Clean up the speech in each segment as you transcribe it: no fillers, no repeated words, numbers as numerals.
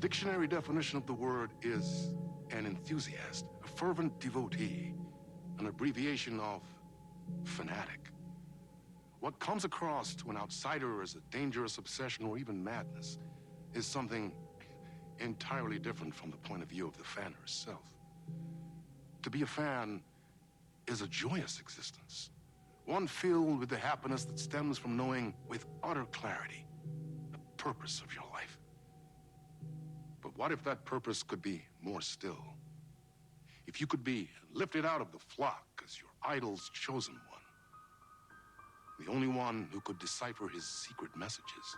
dictionary definition of the word is an enthusiast, a fervent devotee, an abbreviation of fanatic. What comes across to an outsider as a dangerous obsession or even madness is something entirely different from the point of view of the fan herself. To be a fan is a joyous existence, one filled with the happiness that stems from knowing with utter clarity the purpose of your life. But what if that purpose could be more still? If you could be lifted out of the flock as your idol's chosen one, the only one who could decipher his secret messages.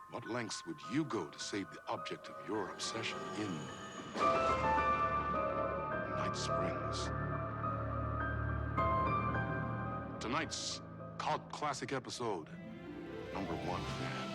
What lengths would you go to save the object of your obsession in Night Springs? Tonight's cult classic episode, number 1 fan.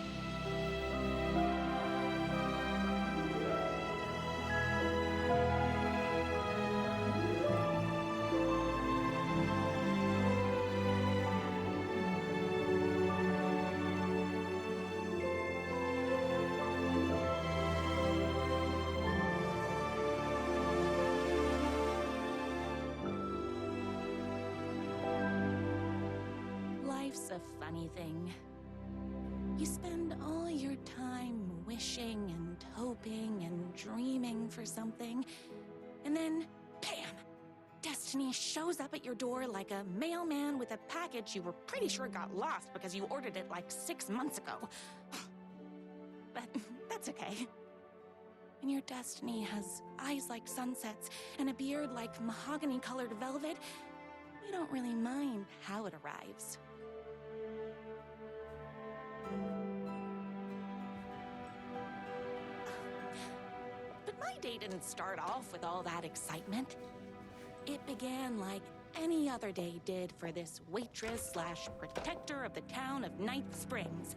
Life's a funny thing. You spend all your time wishing and hoping and dreaming for something, and then, bam! Destiny shows up at your door like a mailman with a package you were pretty sure got lost because you ordered it like 6 months ago. But that's okay. When your destiny has eyes like sunsets and a beard like mahogany-colored velvet, you don't really mind how it arrives. But my day didn't start off with all that excitement. It began like any other day did for this waitress/protector of the town of Night Springs.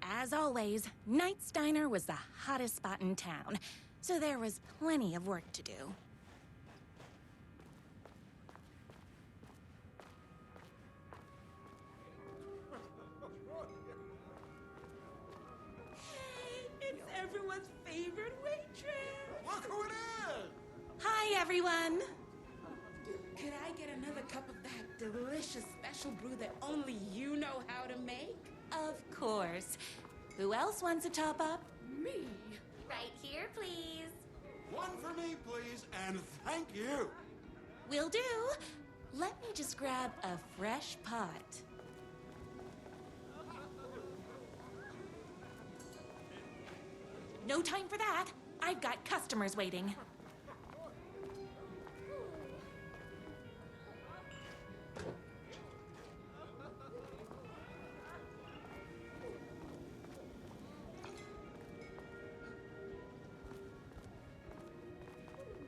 As always, Knight's Diner was the hottest spot in town, so there was plenty of work to do. It's everyone's favorite waitress! Look who it is! Hi, everyone! Could I get another cup of that delicious special brew that only you know how to make? Of course. Who else wants a top-up? Me. Right here, please. One for me, please, and thank you. Will do. Let me just grab a fresh pot. No time for that. I've got customers waiting.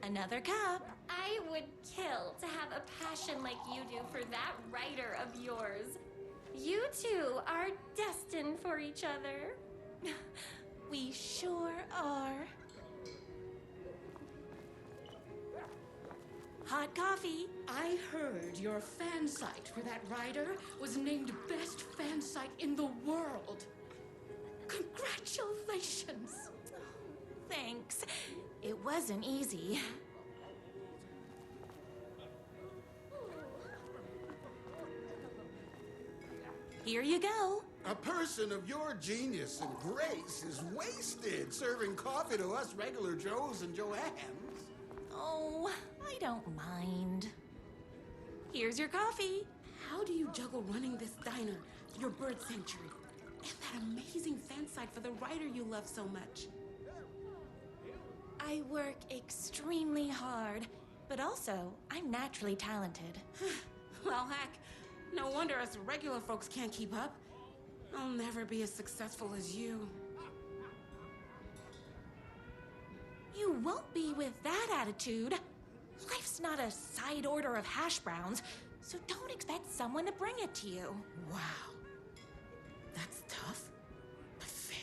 Another cup. I would kill to have a passion like you do for that writer of yours. You two are destined for each other. We sure are. Hot coffee. I heard your fan site for that writer was named best fan site in the world. Congratulations! Thanks. It wasn't easy. Here you go. A person of your genius and grace is wasted serving coffee to us regular Joes and Joannes. Oh, I don't mind. Here's your coffee. How do you juggle running this diner, your bird sanctuary, and that amazing fan site for the writer you love so much? I work extremely hard, but also I'm naturally talented. Well, heck, no wonder us regular folks can't keep up. I'll never be as successful as you. You won't be with that attitude. Life's not a side order of hash browns, so don't expect someone to bring it to you. Wow. That's tough, but fair.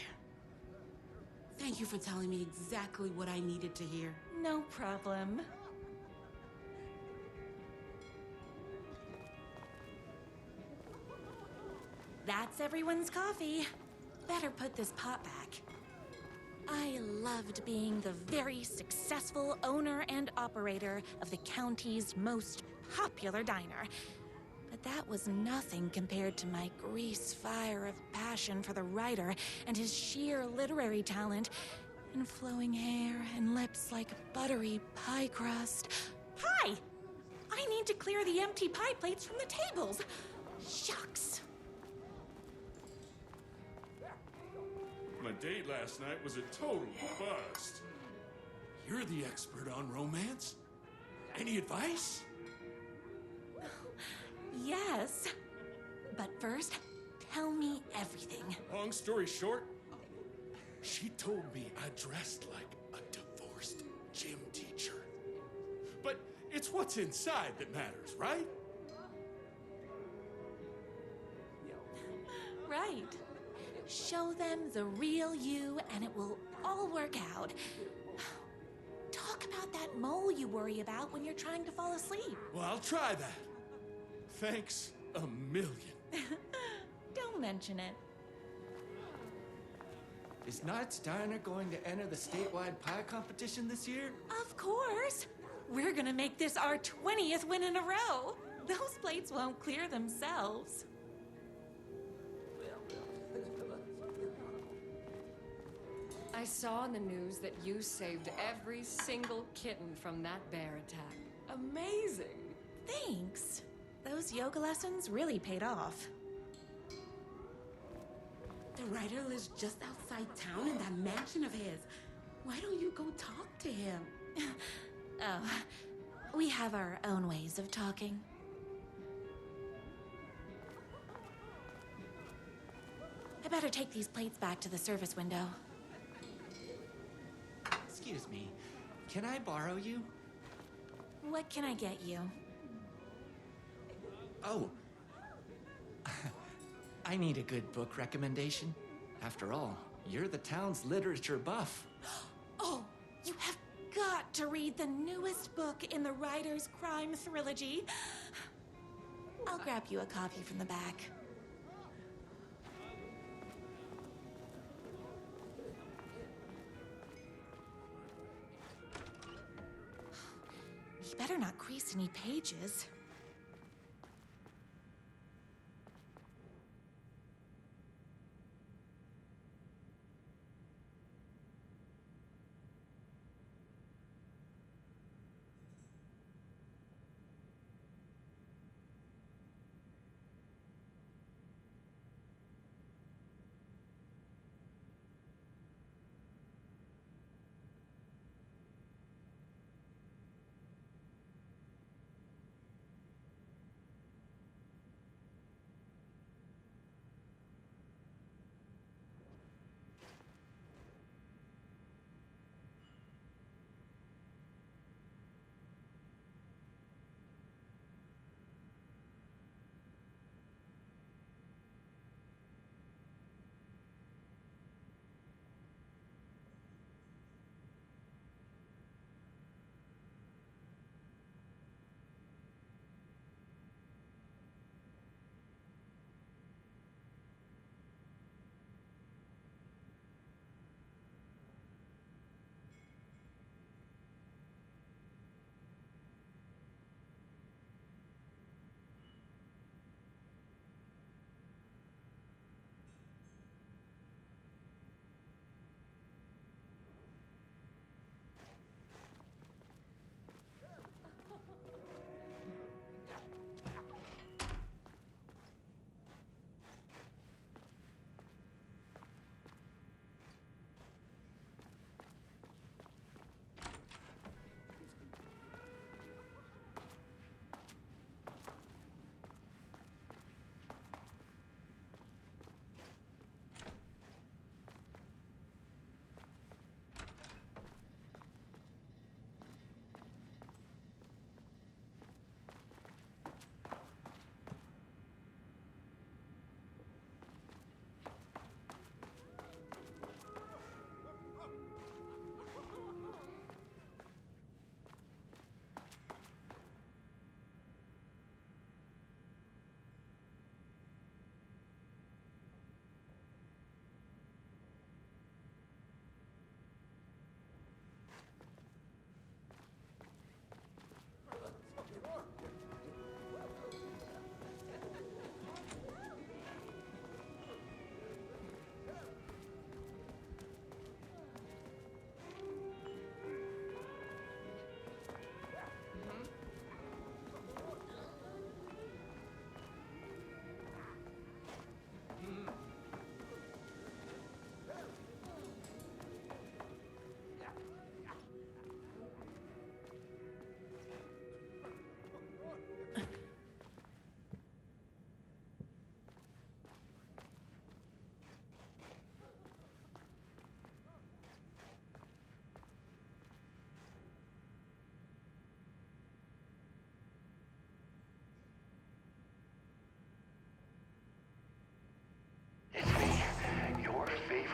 Thank you for telling me exactly what I needed to hear. No problem. That's everyone's coffee. Better put this pot back. I loved being the very successful owner and operator of the county's most popular diner. But that was nothing compared to my grease fire of passion for the writer and his sheer literary talent, and flowing hair and lips like buttery pie crust. Hi! I need to clear the empty pie plates from the tables. Shucks. My date last night was a total bust. You're the expert on romance. Any advice? Yes. But first, tell me everything. Long story short, she told me I dressed like a divorced gym teacher. But it's what's inside that matters, right? Right. Show them the real you and it will all work out. Talk about that mole you worry about when you're trying to fall asleep. Well, I'll try that. Thanks a million. Don't mention it. Is Knight's Diner going to enter the statewide pie competition this year? Of course. We're gonna make this our 20th win in a row. Those plates won't clear themselves. I saw in the news that you saved every single kitten from that bear attack. Amazing! Thanks. Those yoga lessons really paid off. The writer lives just outside town in that mansion of his. Why don't you go talk to him? Oh, we have our own ways of talking. I better take these plates back to the service window. Excuse me, can I borrow you? What can I get you? Oh. I need a good book recommendation. After all, you're the town's literature buff. Oh, you have got to read the newest book in the Writer's Crime Trilogy. I'll grab you a copy from the back. You better not crease any pages.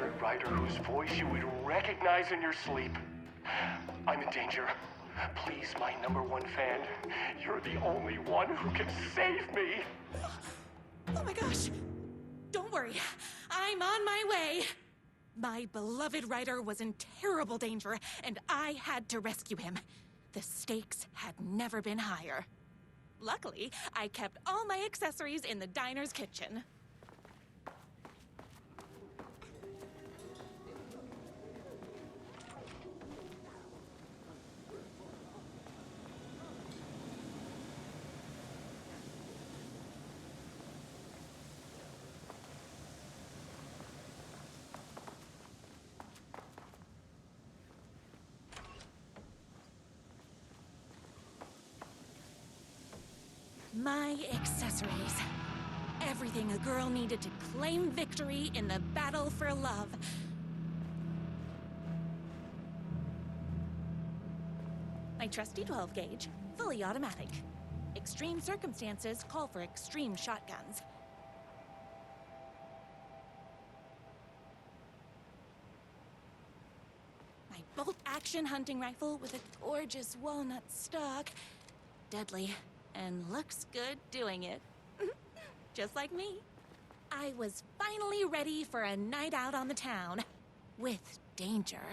favorite writer whose voice you would recognize in your sleep. I'm in danger. Please, my #1 fan, you're the only one who can save me. Oh my gosh! Don't worry, I'm on my way! My beloved writer was in terrible danger, and I had to rescue him. The stakes had never been higher. Luckily, I kept all my accessories in the diner's kitchen. My accessories. Everything a girl needed to claim victory in the battle for love. My trusty 12 gauge, fully automatic. Extreme circumstances call for extreme shotguns. My bolt-action hunting rifle with a gorgeous walnut stock. Deadly. And looks good doing it. Just like me. I was finally ready for a night out on the town. With danger.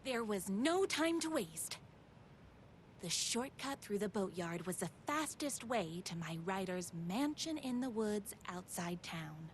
There was no time to waste. The shortcut through the boatyard was the fastest way to my writer's mansion in the woods outside town.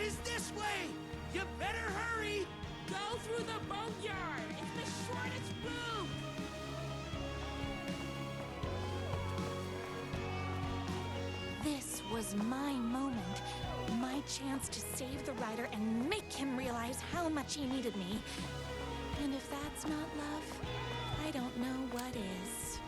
Is this way! You better hurry! Go through the boatyard! It's the shortest route! This was my moment. My chance to save the writer and make him realize how much he needed me. And if that's not love, I don't know what is.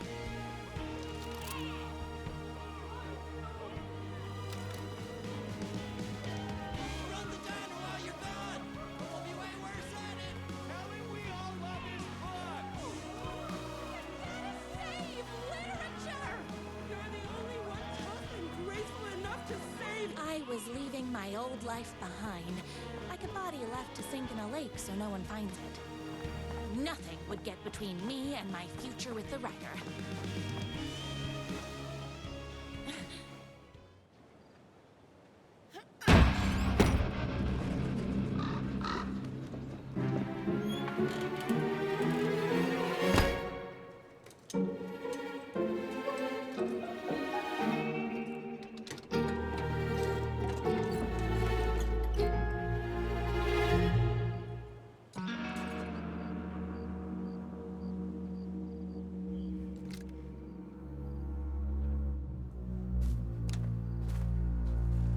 I was leaving my old life behind, like a body left to sink in a lake so no one finds it. Nothing would get between me and my future with the writer.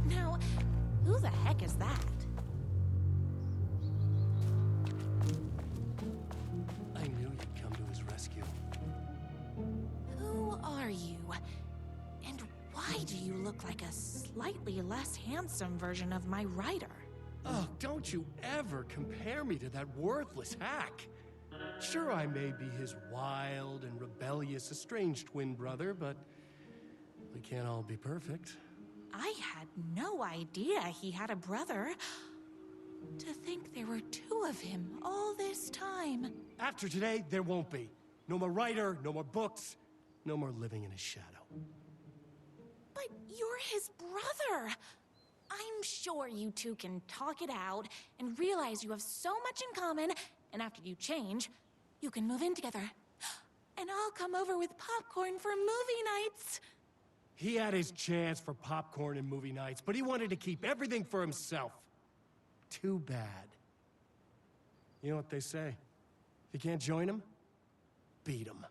Now, who the heck is that? I knew you'd come to his rescue. Who are you? And why do you look like a slightly less handsome version of my writer? Oh, don't you ever compare me to that worthless hack. Sure, I may be his wild and rebellious estranged twin brother, but we can't all be perfect. I had no idea he had a brother. To think there were two of him all this time. After today, there won't be. No more writer, no more books, no more living in his shadow. But you're his brother. I'm sure you two can talk it out and realize you have so much in common, and after you change, you can move in together. And I'll come over with popcorn for movie nights. He had his chance for popcorn and movie nights, but he wanted to keep everything for himself. Too bad. You know what they say? If you can't join him, beat him.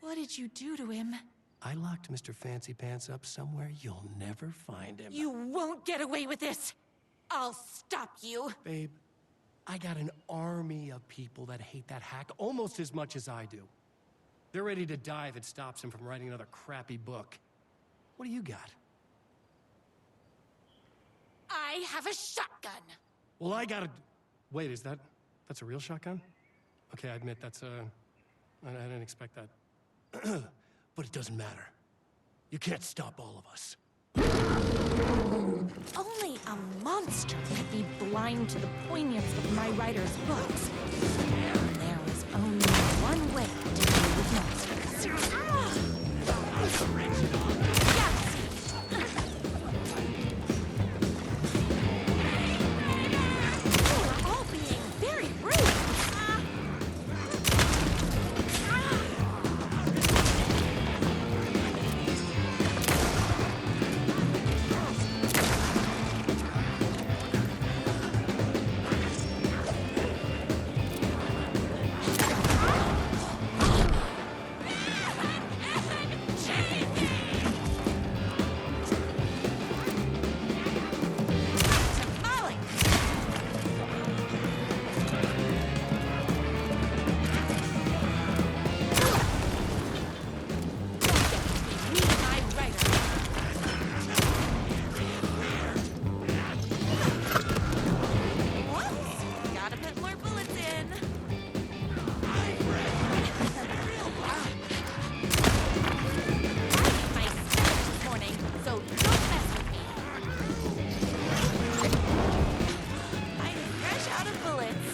What did you do to him? I locked Mr. Fancy Pants up somewhere you'll never find him. You won't get away with this! I'll stop you! Babe, I got an army of people that hate that hack almost as much as I do. They're ready to die if it stops him from writing another crappy book. What do you got? I have a shotgun! Well, I got a... Wait, that's a real shotgun? Okay, I admit I didn't expect that. But it doesn't matter. You can't stop all of us. Only a monster could be blind to the poignance of my writer's books. There was only one way to deal with monsters. You're all being very rude. Gotta put more bullets in. My stomach this morning, so don't mess with me. I'm fresh out of bullets.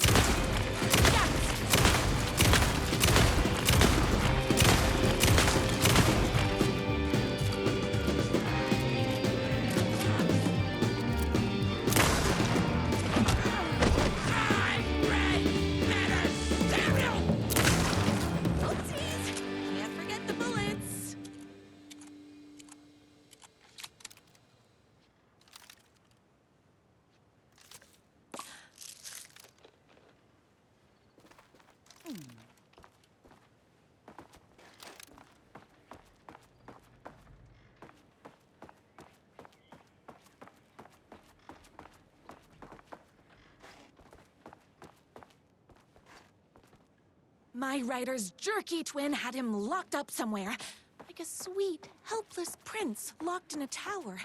Oopsies! Can't forget the bullets. My writer's jerky twin had him locked up somewhere, like a sweet, helpless prince locked in a tower.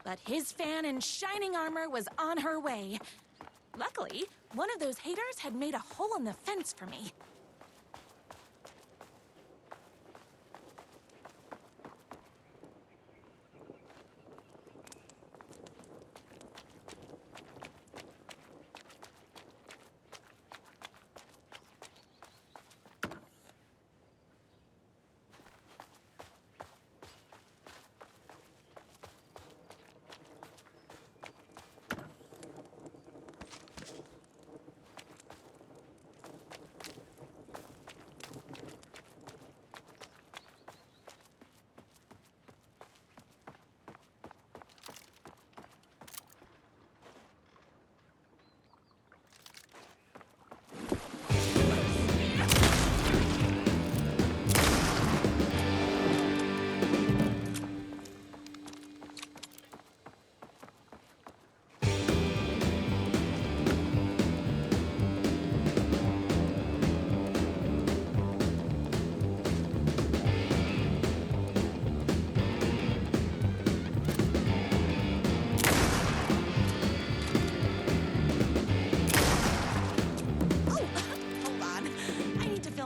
But his fan in shining armor was on her way. Luckily, one of those haters had made a hole in the fence for me.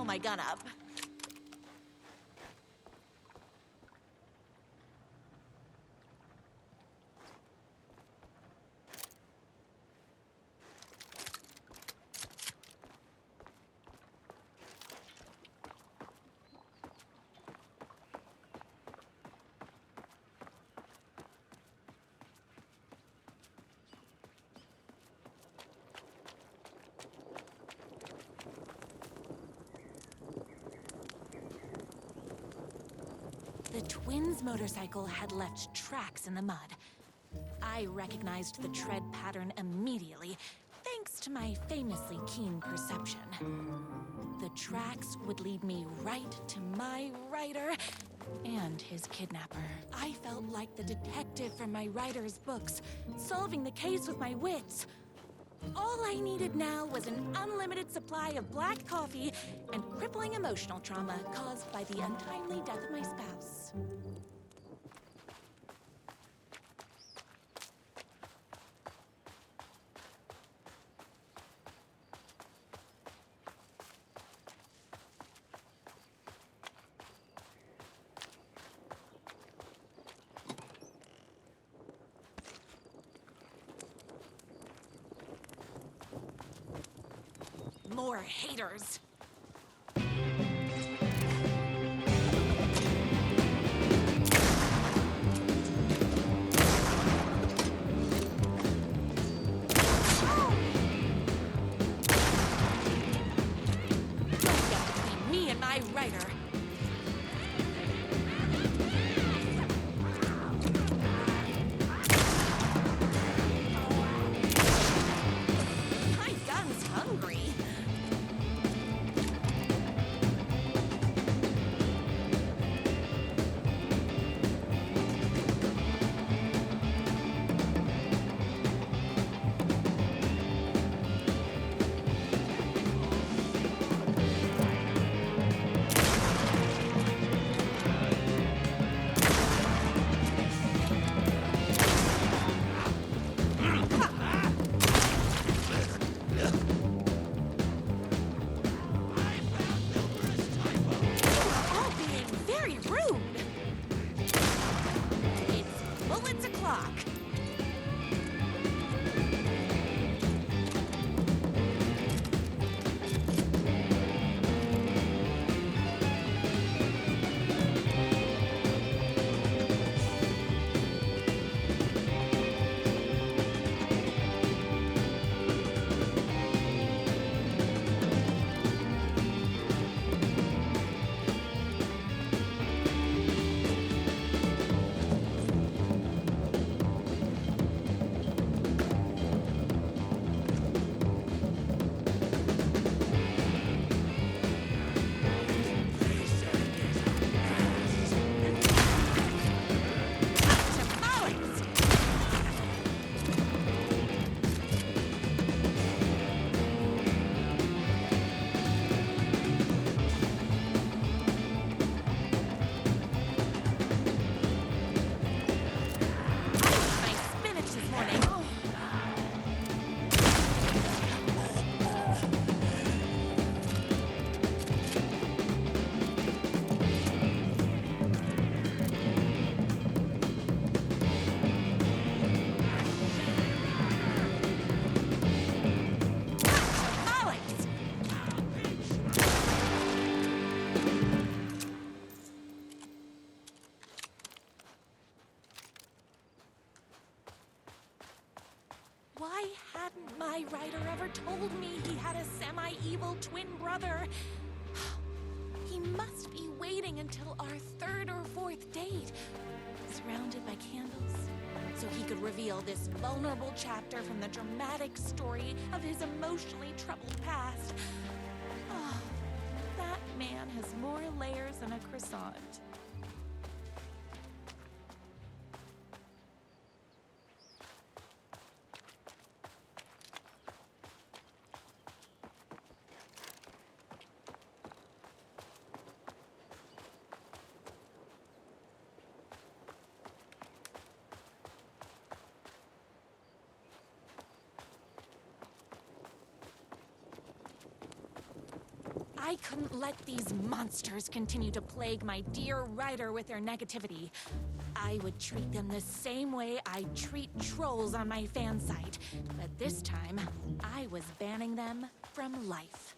My gun up. twins' motorcycle had left tracks in the mud. I recognized the tread pattern immediately, thanks to my famously keen perception. The tracks would lead me right to my rider and his kidnapper. I felt like the detective from my writer's books, solving the case with my wits. All I needed now was an unlimited supply of black coffee and crippling emotional trauma caused by the untimely death of my spouse. More haters. Don't get between me and my writer. My gun's hungry. All being very rude. It's bullets o'clock. Tamales! My spinach this morning. Tamales! Why hadn't my writer ever told me he had a semi-evil twin brother? He must be waiting until our third or fourth date, surrounded by candles, so he could reveal this vulnerable chapter from the dramatic story of his emotionally troubled past. Oh, that man has more layers than a croissant. I couldn't let these monsters continue to plague my dear writer with their negativity. I would treat them the same way I treat trolls on my fan site, but this time, I was banning them from life.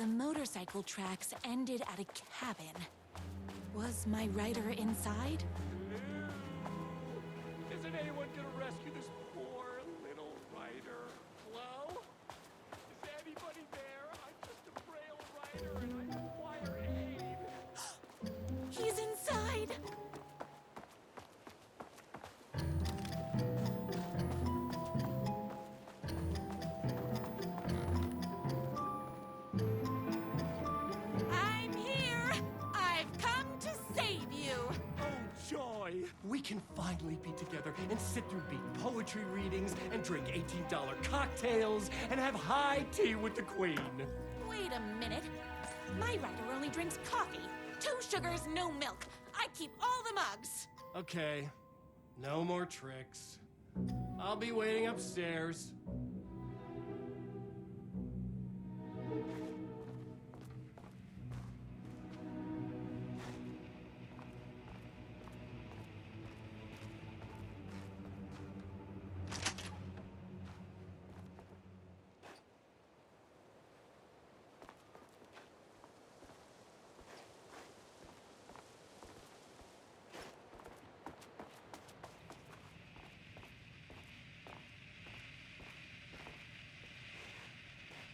The motorcycle tracks ended at a cabin. Was my rider inside? Isn't anyone gonna rescue this poor little rider? Hello? Is anybody there? I'm just a frail rider and I require aid. He's inside! I'm here! I've come to save you! Oh, joy! We can finally be together and sit through beat poetry readings and drink $18 cocktails and have high tea with the Queen. Wait a minute. My rider only drinks coffee. 2 sugars, no milk. I keep all the mugs. Okay, no more tricks. I'll be waiting upstairs.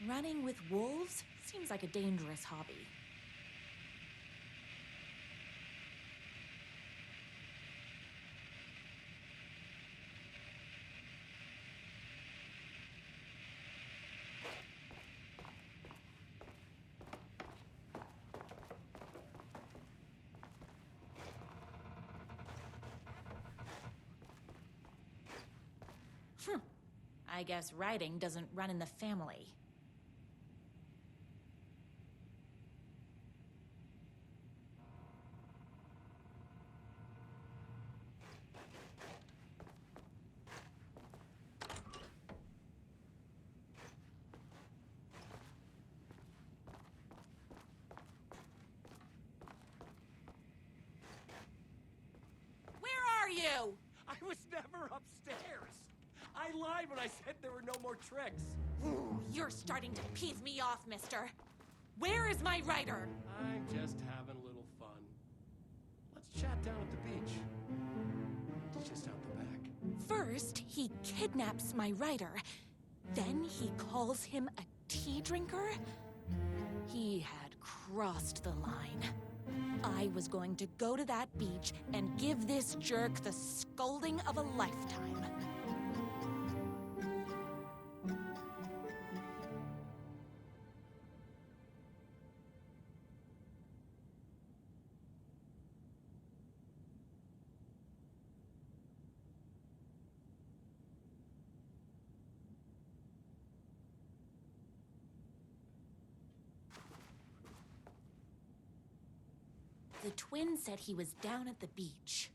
Running with wolves seems like a dangerous hobby. I guess riding doesn't run in the family. You? I was never upstairs. I lied when I said there were no more tricks. Ooh, you're starting to piss me off, mister. Where is my rider? I'm just having a little fun. Let's chat down at the beach. It's just out the back. First, he kidnaps my rider. Then he calls him a tea drinker. He had crossed the line. I was going to go to that beach and give this jerk the scolding of a lifetime. The twin said he was down at the beach.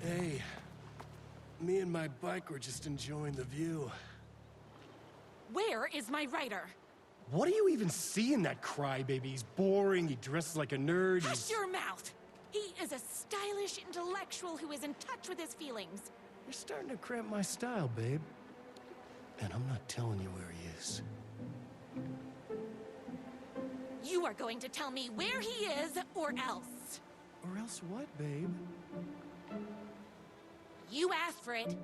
Hey, me and my bike were just enjoying the view. Where is my rider? What do you even see in that crybaby? He's boring, he dresses like a nerd, Hush your mouth! He is a stylish intellectual who is in touch with his feelings. You're starting to cramp my style, babe. And I'm not telling you where he is. You are going to tell me where he is, or else. Or else what, babe? You asked for it.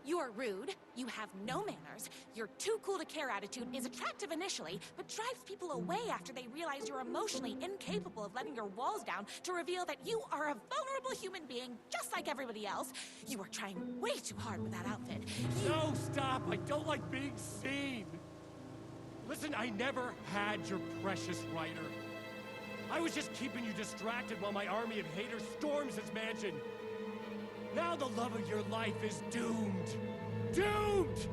You're rude, you have no manners, your too cool to care attitude is attractive initially, but drives people away after they realize you're emotionally incapable of letting your walls down to reveal that you are a vulnerable human being just like everybody else. You are trying way too hard with that outfit. No, stop! I don't like being seen! Listen, I never had your precious writer. I was just keeping you distracted while my army of haters storms his mansion. Now the love of your life is doomed. Doomed!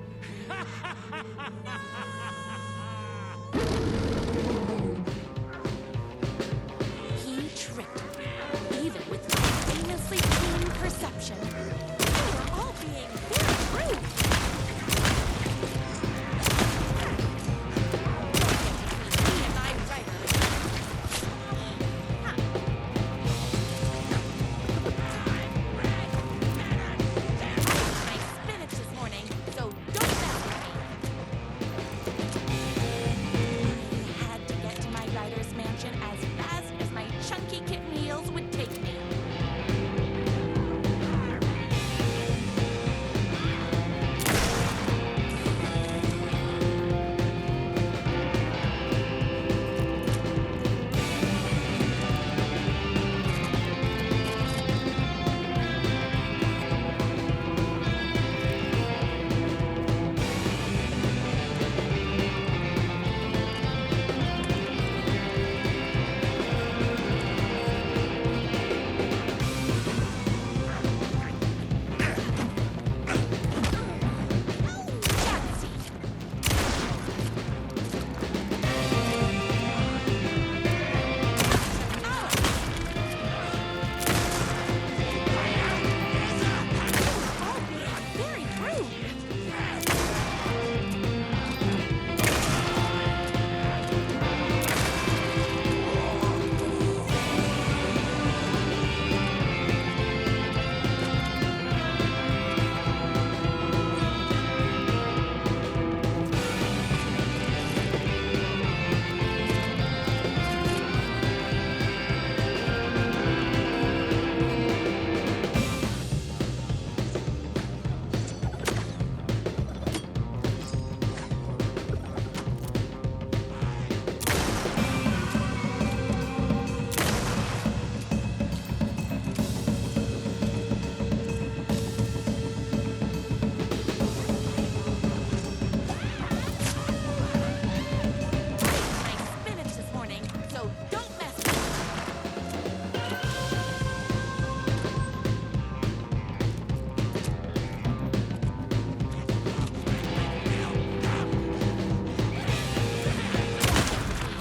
He tricked me, even with my famously keen perception. You are all being very rude. Me and my writer. My spinach this morning, so don't mess with me. I had to get to my writer's mansion as fast as my chunky kitten heels would take me. Very rude. My spinach this morning, so don't mess with me.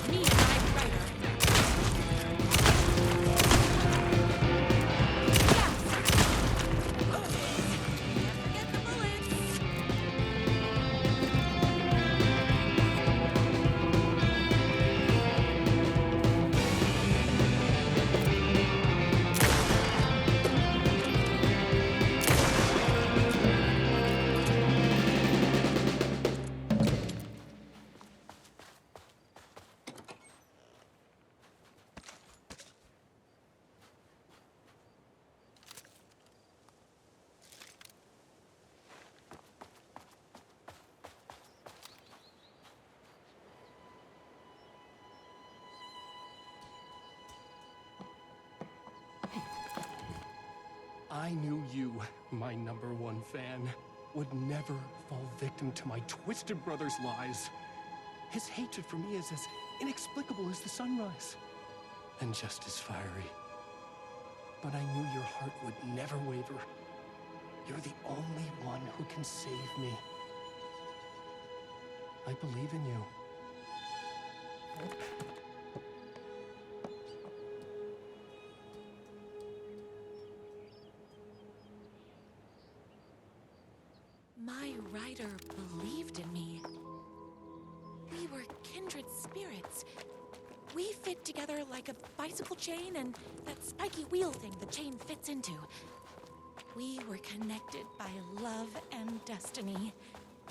Me and my writer. Can't forget the bullets. I knew you, my #1 fan, would never fall victim to my twisted brother's lies. His hatred for me is as inexplicable as the sunrise, and just as fiery. But I knew your heart would never waver. You're the only one who can save me. I believe in you. My writer believed in me. We were kindred spirits. We fit together like a bicycle chain and that spiky wheel thing the chain fits into. We were connected by love and destiny.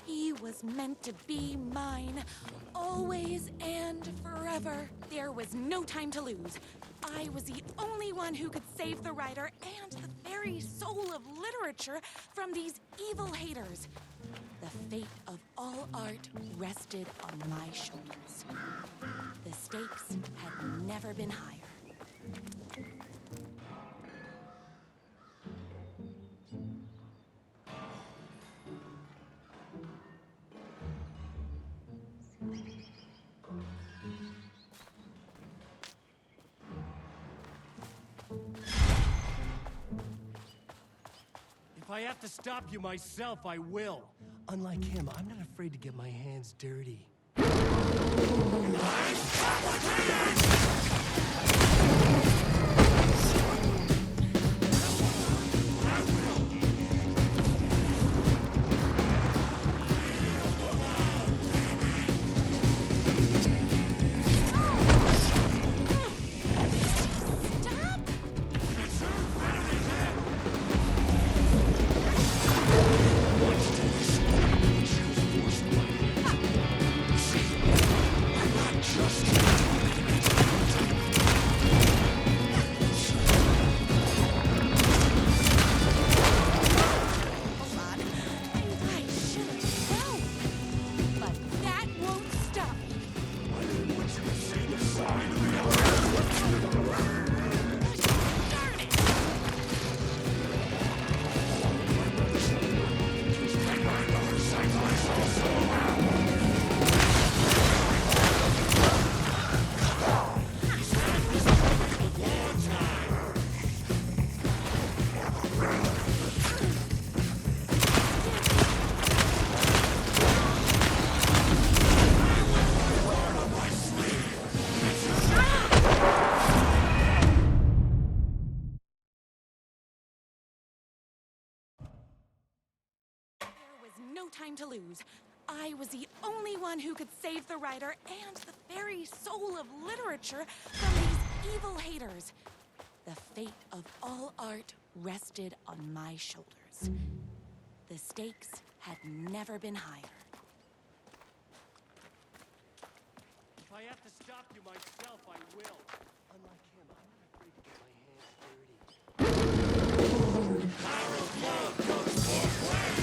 He was meant to be mine, always and forever. There was no time to lose. I was the only one who could save the writer and the very soul of literature from these evil haters. The fate of all art rested on my shoulders. The stakes had never been higher. If I have to stop you myself, I will. Unlike him, I'm not afraid to get my hands dirty. No time to lose. I was the only one who could save the writer and the very soul of literature from these evil haters. The fate of all art rested on my shoulders. The stakes had never been higher. If I have to stop you myself, I will. Unlike him, I'm not afraid to get my hands dirty. Power of love goes both ways!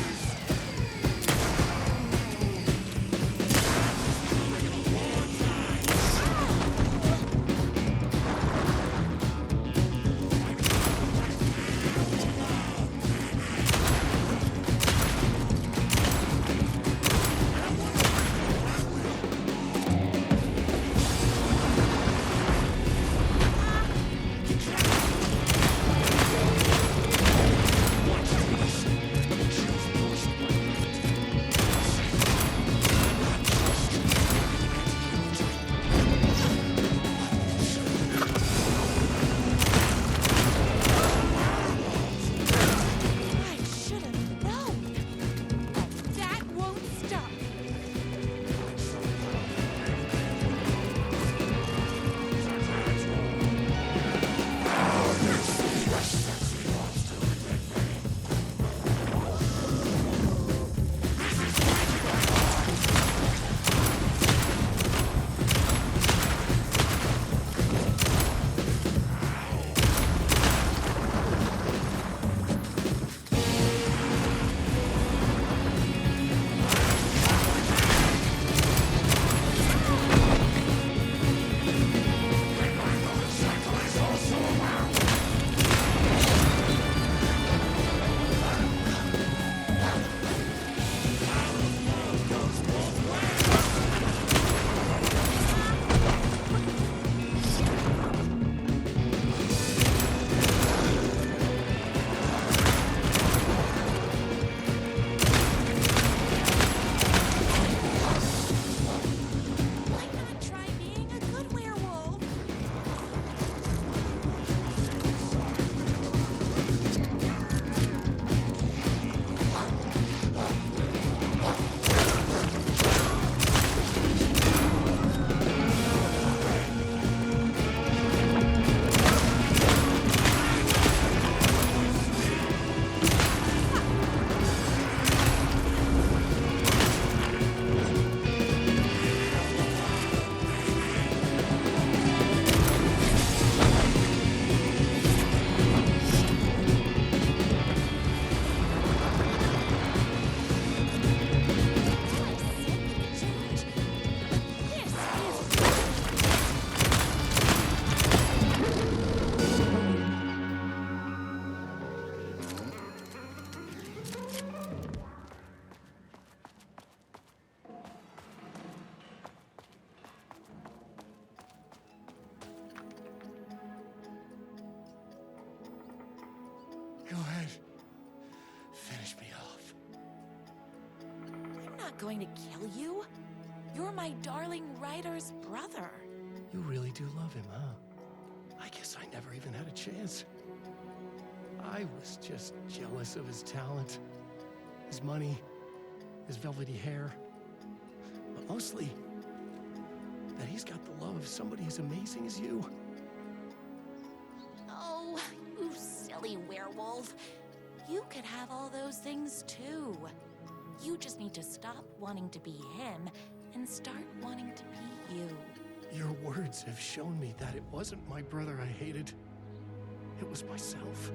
Choose going to kill you? You're my darling writer's brother. You really do love him, huh? I guess I never even had a chance. I was just jealous of his talent, his money, his velvety hair. But mostly, that he's got the love of somebody as amazing as you. Oh, you silly werewolf. You could have all those things too. You just need to stop wanting to be him and start wanting to be you. Your words have shown me that it wasn't my brother I hated. It was myself.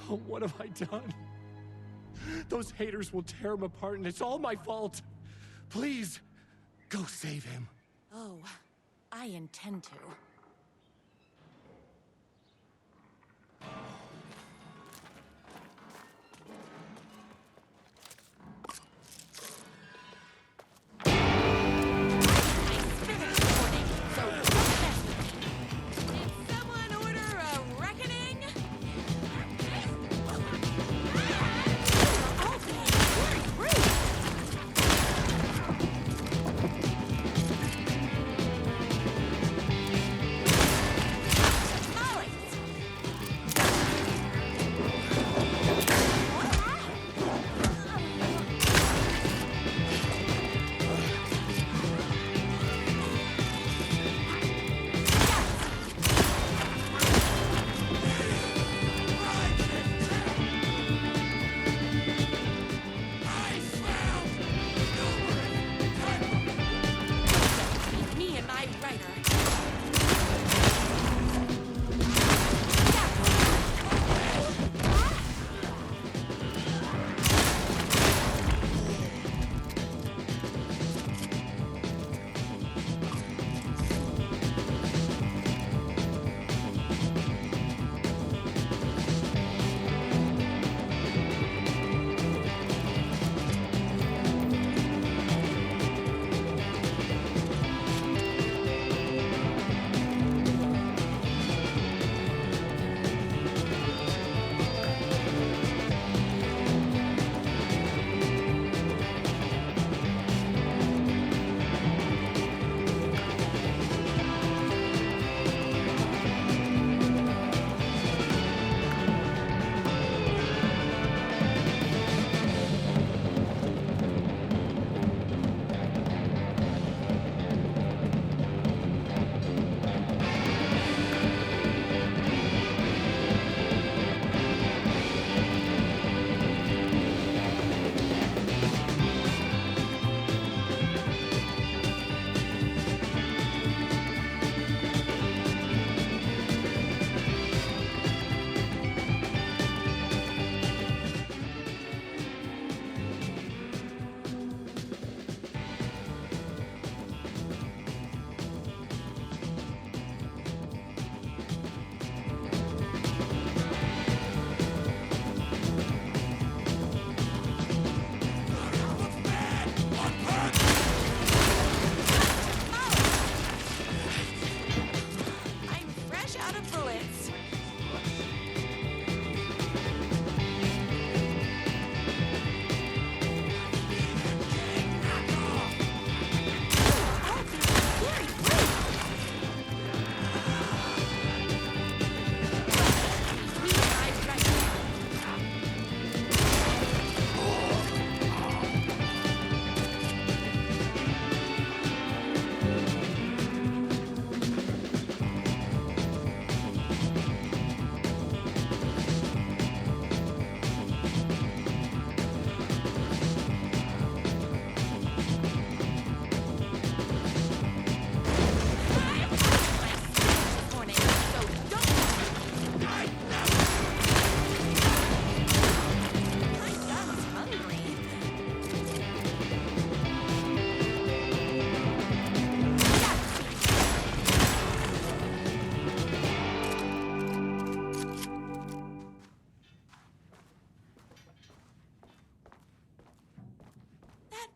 Oh, what have I done? Those haters will tear him apart, and it's all my fault. Please, go save him. Oh, I intend to.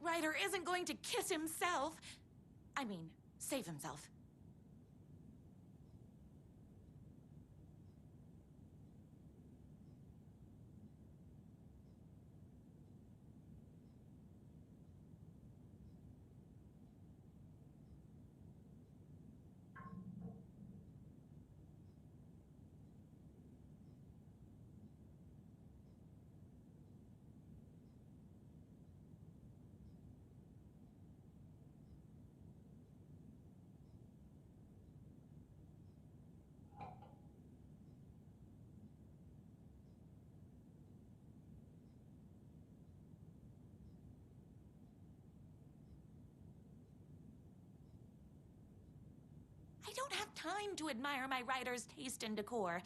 Ryder isn't going to kiss himself. I mean, save himself. don't have time to admire my writer's taste and decor.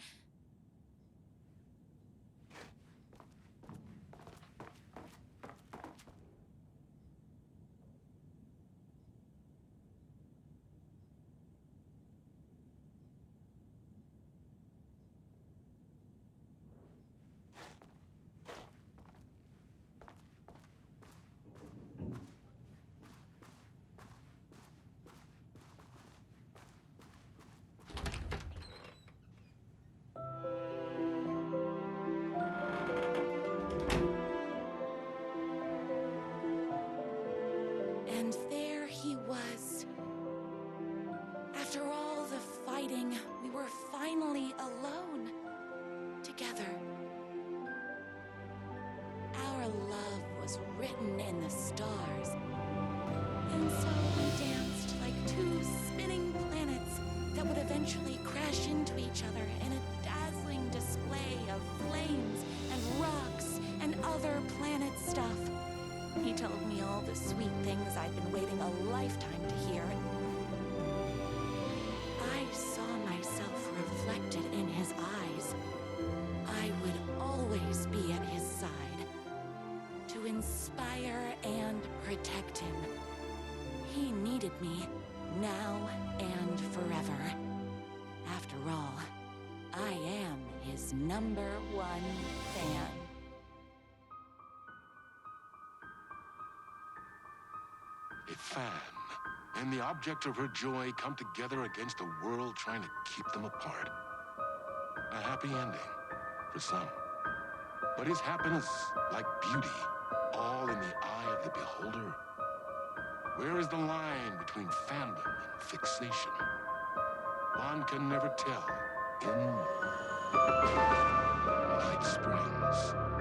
And there he was. After all the fighting, we were finally alone. Together. Our love was written in the stars. And so we danced like two spinning planets that would eventually crash into each other in a dazzling display of flames and rocks and other planet stuff. He told me all the sweet things I'd been waiting a lifetime to hear. I saw myself reflected in his eyes. I would always be at his side, to inspire and protect him. He needed me, now and forever. After all, I am his #1 fan. A fan and the object of her joy come together against a world trying to keep them apart. A happy ending for some. But is happiness, like beauty, all in the eye of the beholder? Where is the line between fandom and fixation? One can never tell in Night Springs.